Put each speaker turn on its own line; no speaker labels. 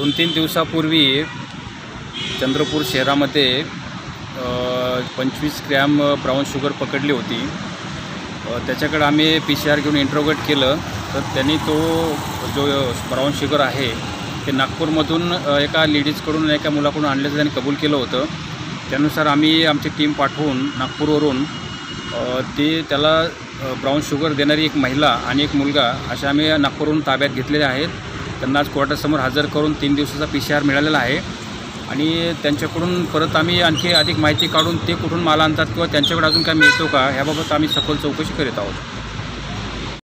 2-3 दिवसापूर्वी चंद्रपूर शहरामध्ये 25 gram brown sugar पकडली होती। त्याच्याकडे आम्ही PCR घेऊन इंट्रोगेट केलं, तर त्यांनी तो जो ब्राऊन शुगर आहे ते नागपूरमधून एका लेडीजकडून एका मुलाकडून आणल्याचं त्यांनी कबूल केलं होतं। त्यानुसार आम्ही आमची टीम पाठवून नागपूरवरून त्याला ब्राऊन शुगर देणारी एक महिला आणि एक मुलगा अशा आम्ही नागपूरवरून ताब्यात घेतलेले आहेत। त्यांना आज कोर्टासमोर हजर करून 3 दिवसाचा PCR मिळालेला आहे आणि त्यांच्याकडून परत आम्ही आणखी अधिक माहिती काढून ते कुठून माल आणतात किंवा त्यांच्याकडे अजून काय मिळतो का ह्याबाबत आम्ही सखोल चौकशी करीत आहोत।